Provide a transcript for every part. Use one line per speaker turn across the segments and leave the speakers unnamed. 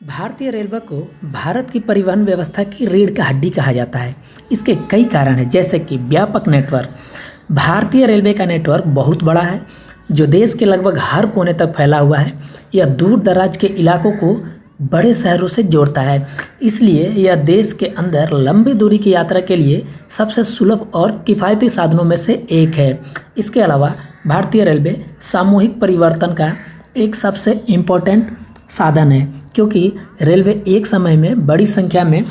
भारतीय रेलवे को भारत की परिवहन व्यवस्था की रीढ़ की हड्डी कहा जाता है। इसके कई कारण हैं, जैसे कि व्यापक नेटवर्क। भारतीय रेलवे का नेटवर्क बहुत बड़ा है, जो देश के लगभग हर कोने तक फैला हुआ है। यह दूर दराज के इलाकों को बड़े शहरों से जोड़ता है, इसलिए यह देश के अंदर लंबी दूरी की यात्रा के लिए सबसे सुलभ और किफ़ायती साधनों में से एक है। इसके अलावा भारतीय रेलवे सामूहिक परिवर्तन का एक सबसे इम्पोर्टेंट साधन है, क्योंकि रेलवे एक समय में बड़ी संख्या में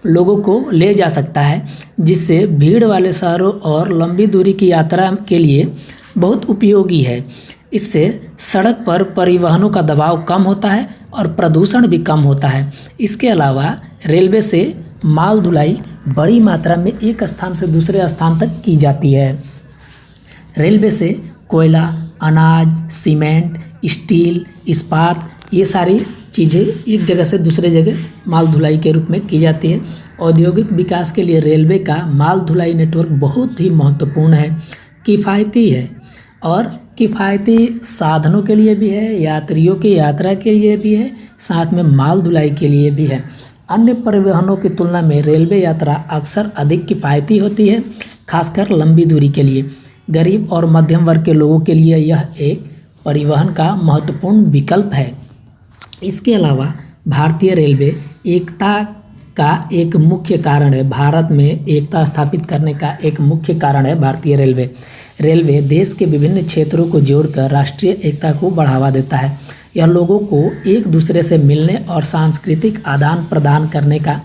लोगों को ले जा सकता है, जिससे भीड़ वाले शहरों और लंबी दूरी की यात्रा के लिए बहुत उपयोगी है। इससे सड़क पर परिवहनों का दबाव कम होता है और प्रदूषण भी कम होता है। इसके अलावा रेलवे से माल ढुलाई बड़ी मात्रा में एक स्थान से दूसरे स्थान तक की जाती है। रेलवे से कोयला, अनाज, सीमेंट, स्टील, इस्पात, ये सारी चीज़ें एक जगह से दूसरे जगह माल ढुलाई के रूप में की जाती है। औद्योगिक विकास के लिए रेलवे का माल ढुलाई नेटवर्क बहुत ही महत्वपूर्ण है, किफ़ायती है और किफ़ायती साधनों के लिए भी है, यात्रियों की यात्रा के लिए भी है, साथ में माल ढुलाई के लिए भी है। अन्य परिवहनों की तुलना में रेलवे यात्रा अक्सर अधिक किफ़ायती होती है, खासकर लंबी दूरी के लिए। गरीब और मध्यम वर्ग के लोगों के लिए यह एक परिवहन का महत्वपूर्ण विकल्प है। इसके अलावा भारतीय रेलवे एकता का एक मुख्य कारण है। भारत में एकता स्थापित करने का एक मुख्य कारण है भारतीय रेलवे। रेलवे देश के विभिन्न क्षेत्रों को जोड़कर राष्ट्रीय एकता को बढ़ावा देता है। यह लोगों को एक दूसरे से मिलने और सांस्कृतिक आदान प्रदान करने का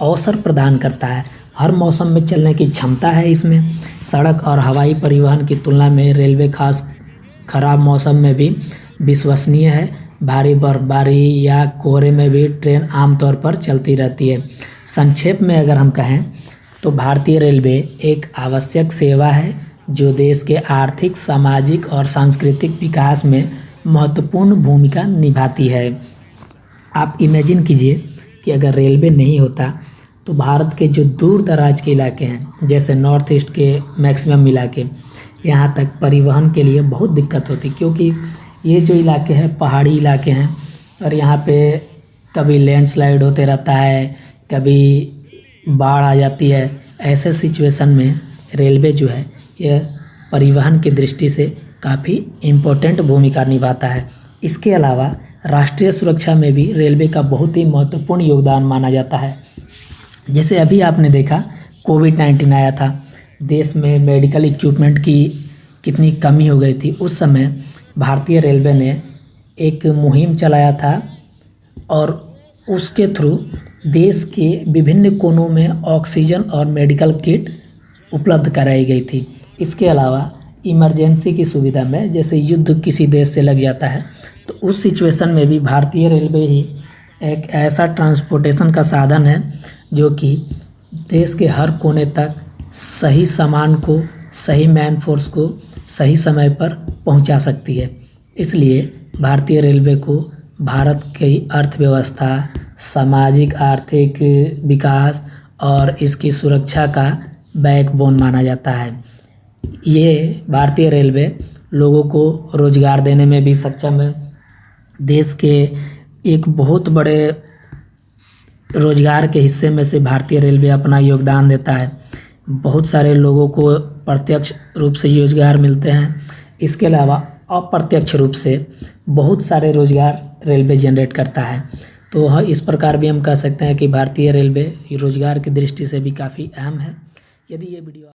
अवसर प्रदान करता है। हर मौसम में चलने की क्षमता है इसमें। सड़क और हवाई परिवहन की तुलना में रेलवे खास खराब मौसम में भी विश्वसनीय है। भारी बर्फबारी या कोहरे में भी ट्रेन आमतौर पर चलती रहती है। संक्षेप में अगर हम कहें तो भारतीय रेलवे एक आवश्यक सेवा है, जो देश के आर्थिक, सामाजिक और सांस्कृतिक विकास में महत्वपूर्ण भूमिका निभाती है। आप इमेजिन कीजिए कि अगर रेलवे नहीं होता तो भारत के जो दूर दराज के इलाके हैं, जैसे नॉर्थ ईस्ट के मैक्सिमम इलाके, यहाँ तक परिवहन के लिए बहुत दिक्कत होती, क्योंकि ये जो इलाके हैं पहाड़ी इलाके हैं और यहाँ पे कभी लैंडस्लाइड होते रहता है, कभी बाढ़ आ जाती है। ऐसे सिचुएशन में रेलवे जो है यह परिवहन की दृष्टि से काफ़ी इम्पोर्टेंट भूमिका निभाता है। इसके अलावा राष्ट्रीय सुरक्षा में भी रेलवे का बहुत ही महत्वपूर्ण योगदान माना जाता है। जैसे अभी आपने देखा कोविड-19 आया था, देश में मेडिकल इक्विपमेंट की कितनी कमी हो गई थी। उस समय भारतीय रेलवे ने एक मुहिम चलाया था और उसके थ्रू देश के विभिन्न कोनों में ऑक्सीजन और मेडिकल किट उपलब्ध कराई गई थी। इसके अलावा इमरजेंसी की सुविधा में, जैसे युद्ध किसी देश से लग जाता है, तो उस सिचुएशन में भी भारतीय रेलवे ही एक ऐसा ट्रांसपोर्टेशन का साधन है जो कि देश के हर कोने तक सही सामान को, सही मैन फोर्स को सही समय पर पहुंचा सकती है। इसलिए भारतीय रेलवे को भारत की अर्थव्यवस्था, सामाजिक आर्थिक विकास और इसकी सुरक्षा का बैकबोन माना जाता है। ये भारतीय रेलवे लोगों को रोज़गार देने में भी सक्षम है। देश के एक बहुत बड़े रोज़गार के हिस्से में से भारतीय रेलवे अपना योगदान देता है। बहुत सारे लोगों को प्रत्यक्ष रूप से रोज़गार मिलते हैं। इसके अलावा अप्रत्यक्ष रूप से बहुत सारे रोज़गार रेलवे जनरेट करता है। तो इस प्रकार भी हम कह सकते हैं कि भारतीय रेलवे रोज़गार की दृष्टि से भी काफ़ी अहम है। यदि ये वीडियो